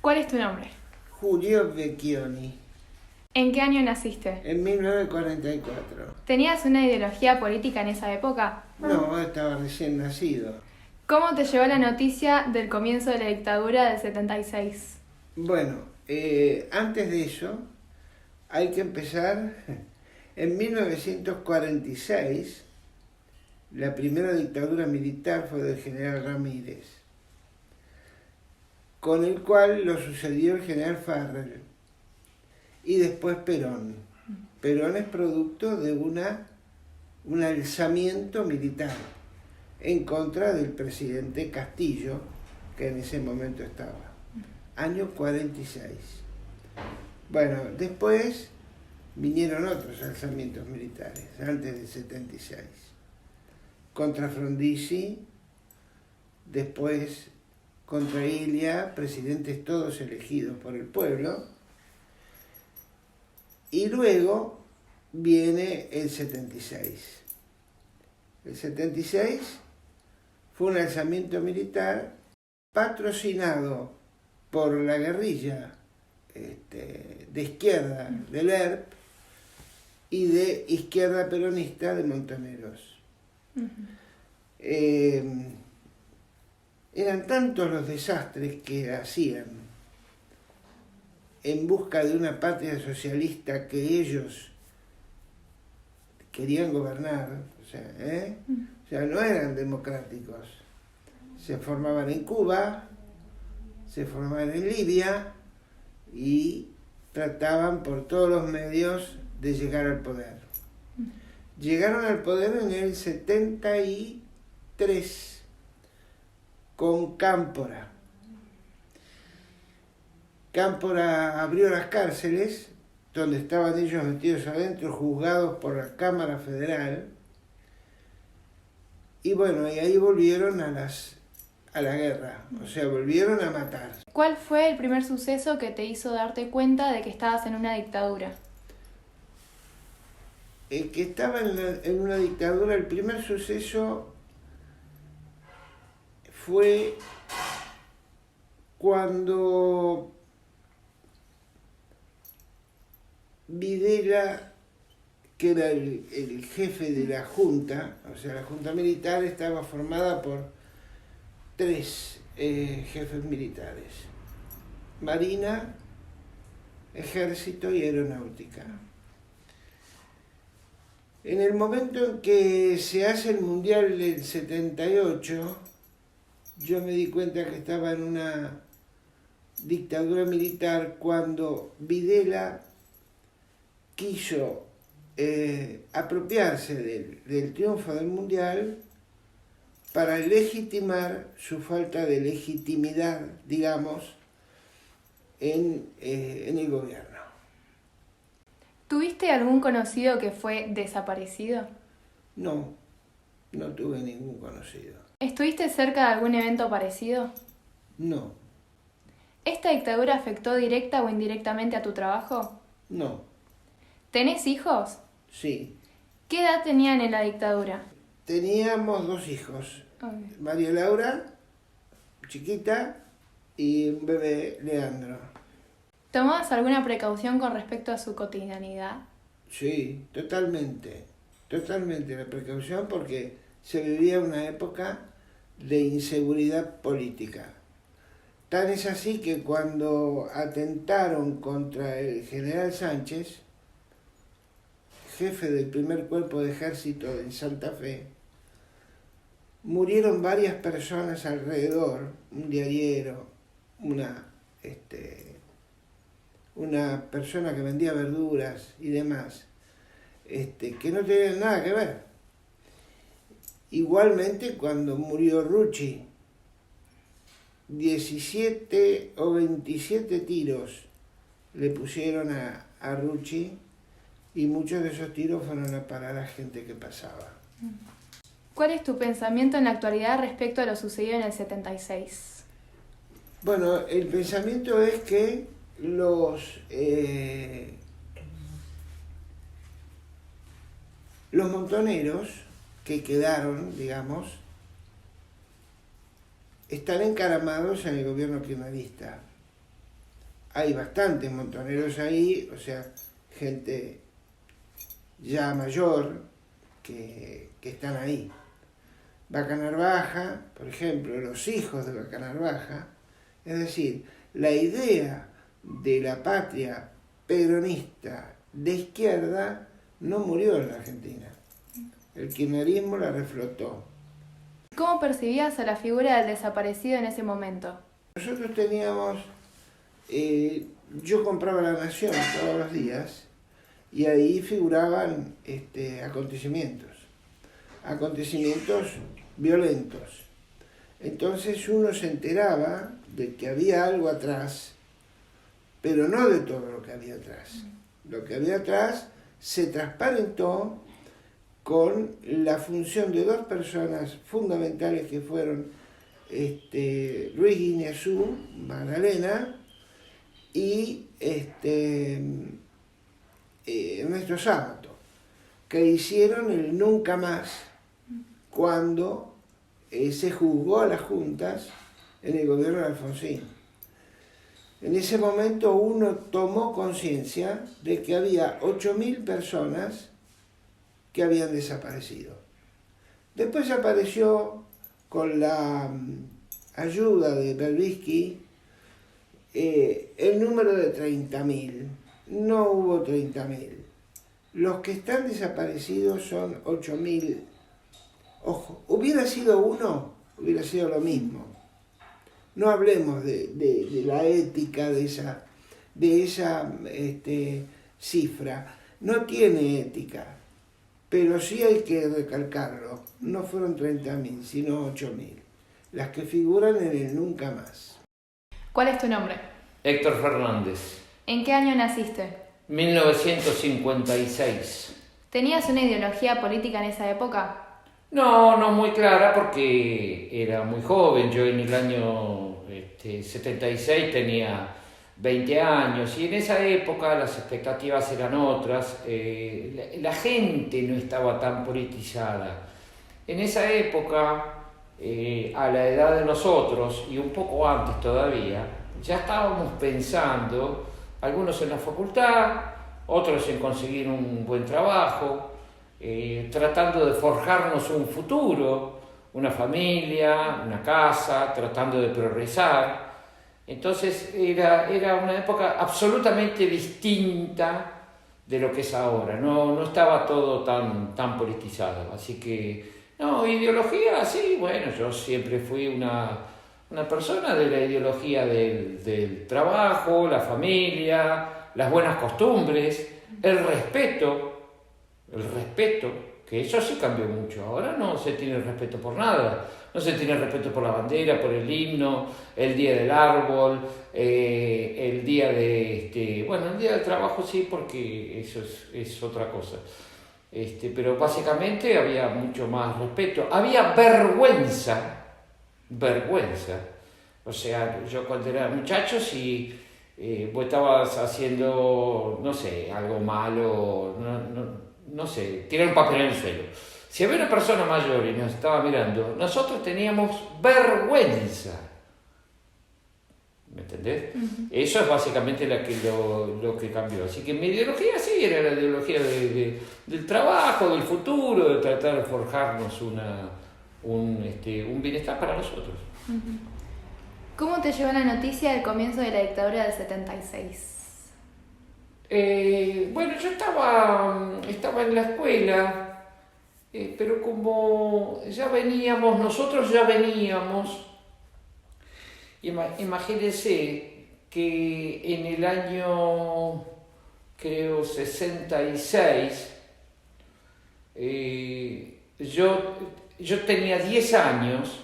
¿Cuál es tu nombre? Julio Vecchioni, ¿En qué año naciste? en 1944. ¿Tenías una ideología política en esa época? No, estaba recién nacido. ¿Cómo te llegó la noticia del comienzo de la dictadura del 76? Bueno, antes de eso, hay que empezar. En 1946, la primera dictadura militar fue del general Ramírez, con el cual lo sucedió el general Farrell y después Perón. Perón es producto de un alzamiento militar en contra del presidente Castillo, que en ese momento estaba. Año 46. Bueno, después vinieron otros alzamientos militares, antes del 76. Contra Frondizi, después contra Ilia, presidentes todos elegidos por el pueblo. Y luego viene el 76. El 76 fue un alzamiento militar patrocinado por la guerrilla de izquierda del ERP y de izquierda peronista de Montoneros. Eran tantos los desastres que hacían en busca de una patria socialista que ellos querían gobernar, o sea, no eran democráticos. Se formaban en Cuba, se formaban en Libia y trataban por todos los medios de llegar al poder. Llegaron al poder en el 73 con Cámpora. Cámpora abrió las cárceles donde estaban ellos metidos adentro, juzgados por la Cámara Federal. Y bueno, y ahí volvieron a la guerra, o sea, volvieron a matar. ¿Cuál fue el primer suceso que te hizo darte cuenta de que estabas en una dictadura? El que estaba en una dictadura, el primer suceso fue cuando Videla, que era el jefe de la Junta, o sea, la Junta Militar estaba formada por 3 jefes militares: Marina, Ejército y Aeronáutica. En el momento en que se hace el Mundial del 78, yo me di cuenta que estaba en una dictadura militar cuando Videla quiso apropiarse del triunfo del Mundial para legitimar su falta de legitimidad, digamos, en el gobierno. ¿Tuviste algún conocido que fue desaparecido? No tuve ningún conocido. ¿Estuviste cerca de algún evento parecido? No. ¿Esta dictadura afectó directa o indirectamente a tu trabajo? No. ¿Tenés hijos? Sí. ¿Qué edad tenían en la dictadura? Teníamos 2 hijos. Okay. María Laura, chiquita, y un bebé, Leandro. ¿Tomabas alguna precaución con respecto a su cotidianidad? Sí, totalmente la precaución, porque se vivía una época de inseguridad política. Tan es así que cuando atentaron contra el general Sánchez, jefe del primer cuerpo de ejército en Santa Fe, murieron varias personas alrededor, un diariero, una persona que vendía verduras y demás, que no tenían nada que ver. Igualmente, cuando murió Rucci, 17 o 27 tiros le pusieron a Rucci, y muchos de esos tiros fueron a parar a gente que pasaba. ¿Cuál es tu pensamiento en la actualidad respecto a lo sucedido en el 76? Bueno, el pensamiento es que los montoneros que quedaron, digamos, están encaramados en el gobierno kirchnerista. hay bastantes montoneros ahí, o sea, gente ya mayor que están ahí. Vaca Narvaja, por ejemplo, los hijos de Vaca Narvaja, es decir, la idea de la patria peronista de izquierda no murió en la Argentina. El kirchnerismo la reflotó. ¿Cómo percibías a la figura del desaparecido en ese momento? Nosotros teníamos, yo compraba La Nación todos los días y ahí figuraban acontecimientos violentos. Entonces uno se enteraba de que había algo atrás, pero no de todo lo que había atrás. Lo que había atrás se transparentó con la función de dos personas fundamentales que fueron Luis Guiñazú, Magdalena, y Ernesto Sábato, que hicieron el nunca más cuando se juzgó a las juntas en el gobierno de Alfonsín. En ese momento uno tomó conciencia de que había 8.000 personas que habían desaparecido. Después apareció, con la ayuda de Berbisky, el número de 30.000. No hubo 30.000. Los que están desaparecidos son 8.000. Ojo, hubiera sido uno, hubiera sido lo mismo. No hablemos de la ética de esa cifra. No tiene ética, pero sí hay que recalcarlo. No fueron 30.000, sino 8.000, las que figuran en el nunca más. ¿Cuál es tu nombre? Héctor Fernández. ¿En qué año naciste? 1956. ¿Tenías una ideología política en esa época? No muy clara porque era muy joven. Yo en el año 76 tenía 20 años y en esa época las expectativas eran otras. La gente no estaba tan politizada. En esa época, a la edad de nosotros y un poco antes todavía, ya estábamos pensando, algunos en la facultad, otros en conseguir un buen trabajo, tratando de forjarnos un futuro, una familia, una casa, tratando de progresar. Entonces era una época absolutamente distinta de lo que es ahora, no estaba todo tan politizado. Así que, ideología, sí, bueno, yo siempre fui una persona de la ideología del trabajo, la familia, las buenas costumbres, el respeto, que eso sí cambió mucho. Ahora no se tiene respeto por nada. No se tiene respeto por la bandera, por el himno, el día del árbol, el día el día del trabajo sí, porque eso es otra cosa. Pero básicamente había mucho más respeto. Había vergüenza. O sea, yo cuando era muchacho, si vos estabas haciendo, no sé, algo malo, no sé, tirar un papel en el suelo. Si había una persona mayor y nos estaba mirando, nosotros teníamos vergüenza. ¿Me entendés? Uh-huh. Eso es básicamente lo que cambió. Así que mi ideología sí era la ideología del trabajo, del futuro, de tratar de forjarnos un bienestar para nosotros. Uh-huh. ¿Cómo te llegó la noticia del comienzo de la dictadura del 76? Bueno, yo estaba en la escuela, pero como nosotros ya veníamos, imagínense que en el año, creo, 66, yo tenía 10 años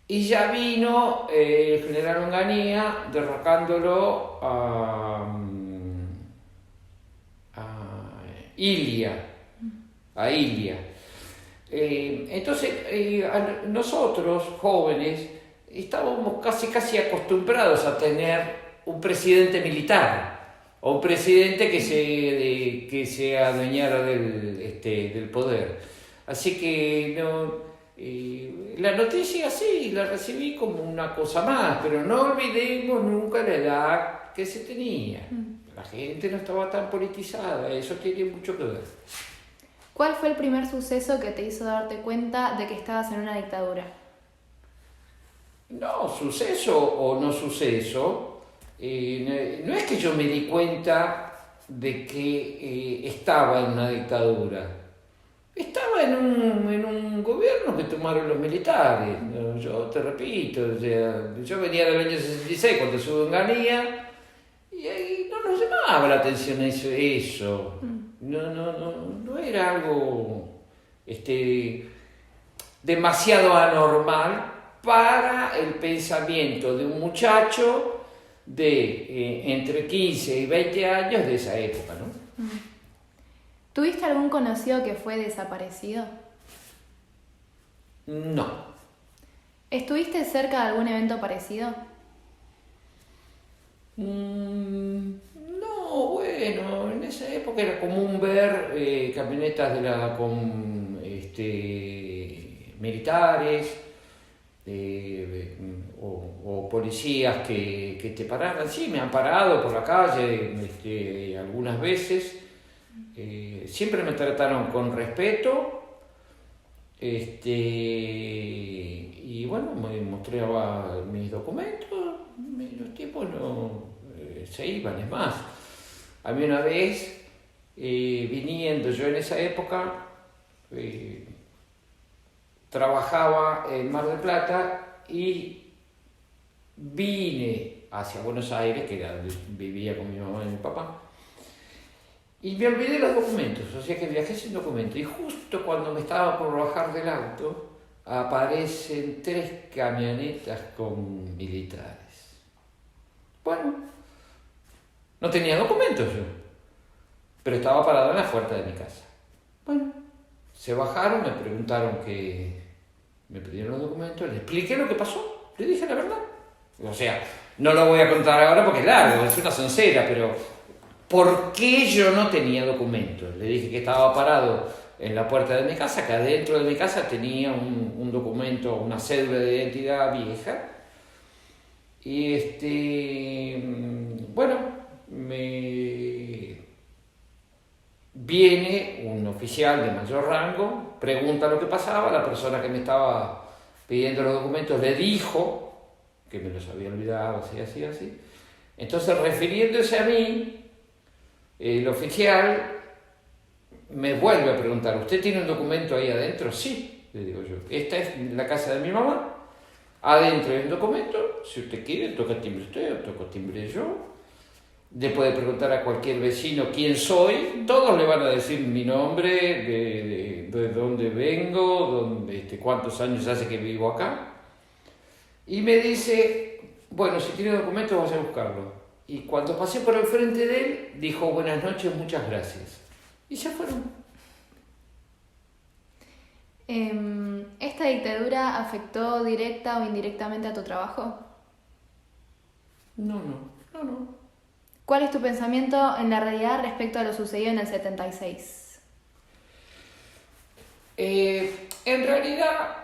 y ya vino el general Onganía derrocándolo a Ilia. Entonces, nosotros, jóvenes, estábamos casi acostumbrados a tener un presidente militar o un presidente que se adueñara del poder. Así que la noticia sí, la recibí como una cosa más, pero no olvidemos nunca la edad que se tenía. La gente no estaba tan politizada, eso tiene mucho que ver. ¿Cuál fue el primer suceso que te hizo darte cuenta de que estabas en una dictadura? No, suceso o no suceso, no es que yo me di cuenta de que estaba en una dictadura. Estaba en un gobierno que tomaron los militares. ¿No? Yo te repito, o sea, yo venía del año 66 cuando sube Onganía y ahí no nos llamaba la atención eso. No era algo demasiado anormal para el pensamiento de un muchacho de entre 15 y 20 años de esa época, ¿no? ¿Tuviste algún conocido que fue desaparecido? No. ¿Estuviste cerca de algún evento parecido? No, bueno, en esa época era común ver camionetas militares o policías que te pararan. Sí, me han parado por la calle algunas veces. Siempre me trataron con respeto, y bueno, me mostraba mis documentos, los tipos no se iban. Es más, a mí una vez, viniendo yo en esa época, trabajaba en Mar del Plata y vine hacia Buenos Aires, que era donde vivía con mi mamá y mi papá. Y me olvidé los documentos, o sea que viajé sin documentos. Y justo cuando me estaba por bajar del auto, aparecen 3 camionetas con militares. Bueno, no tenía documentos yo, pero estaba parado en la puerta de mi casa. Bueno, se bajaron, me preguntaron me pidieron los documentos, les expliqué lo que pasó, le dije la verdad. O sea, no lo voy a contar ahora porque es largo, es una soncera, pero ¿por qué yo no tenía documentos? Le dije que estaba parado en la puerta de mi casa, que adentro de mi casa tenía un documento, una cédula de identidad vieja. Y bueno, viene un oficial de mayor rango, pregunta lo que pasaba, la persona que me estaba pidiendo los documentos le dijo que me los había olvidado, así. Entonces, refiriéndose a mí, el oficial me vuelve a preguntar, ¿usted tiene un documento ahí adentro? Sí, le digo yo. Esta es la casa de mi mamá, adentro hay un documento, si usted quiere, toca timbre usted o toco timbre yo. Le puede preguntar a cualquier vecino quién soy, todos le van a decir mi nombre, de dónde vengo, cuántos años hace que vivo acá. Y me dice, bueno, si tiene documento vaya a buscarlo. Y cuando pasé por el frente de él, dijo, buenas noches, muchas gracias. Y se fueron. ¿Esta dictadura afectó directa o indirectamente a tu trabajo? No. ¿Cuál es tu pensamiento en la realidad respecto a lo sucedido en el 76? En realidad,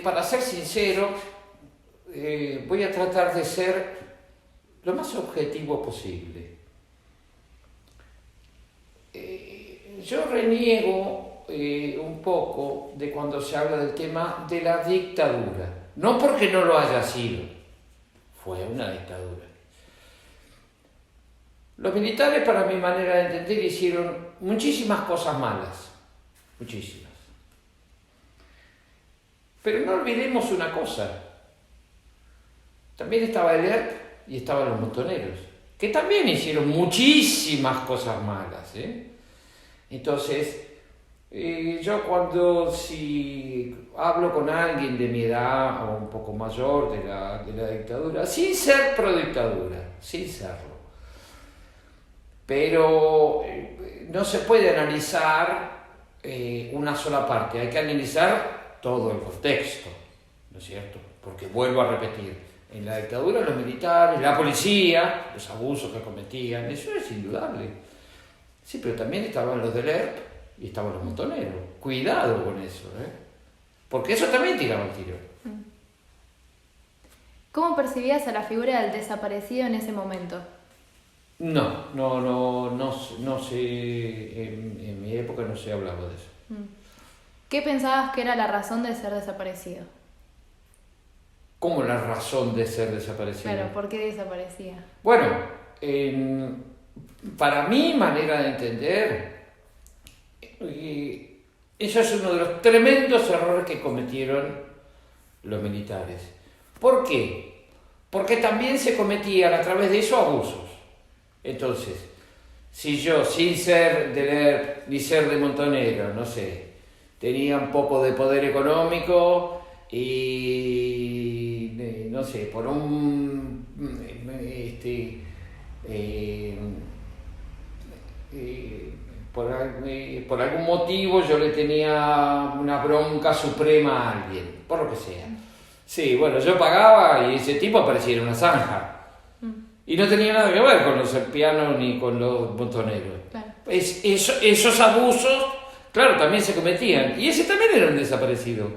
para ser sincero, voy a tratar de ser lo más objetivo posible. Yo reniego un poco de cuando se habla del tema de la dictadura, no porque no lo haya sido, fue una dictadura. Los militares, para mi manera de entender, hicieron muchísimas cosas malas, muchísimas. Pero no olvidemos una cosa, también estaba el ERP y estaban los montoneros, que también hicieron muchísimas cosas malas, Entonces, yo si hablo con alguien de mi edad o un poco mayor de la dictadura, sin ser pro dictadura, sin serlo, pero no se puede analizar una sola parte, hay que analizar todo el contexto, ¿no es cierto? Porque vuelvo a repetir, en la dictadura los militares, la policía, los abusos que cometían, eso es indudable. Sí, pero también estaban los del ERP y estaban los montoneros. Cuidado con eso, Porque eso también tiraba el tiro. ¿Cómo percibías a la figura del desaparecido en ese momento? No sé, en mi época no se hablaba de eso. ¿Qué pensabas que era la razón de ser desaparecido? ¿Cómo la razón de ser desaparecido? Claro, ¿por qué desaparecía? Bueno, para mi manera de entender, eso es uno de los tremendos errores que cometieron los militares. ¿Por qué? Porque también se cometían a través de eso abusos. Entonces, si yo, sin ser de Lerp ni ser de Montonero, no sé, tenía un poco de poder económico y, no sé, por por algún motivo yo le tenía una bronca suprema a alguien, por lo que sea. Sí, bueno, yo pagaba y ese tipo aparecía en una zanja. Y no tenía nada que ver con los serpianos ni con los montoneros. Claro. Esos abusos, claro, también se cometían. Y ese también era un desaparecido.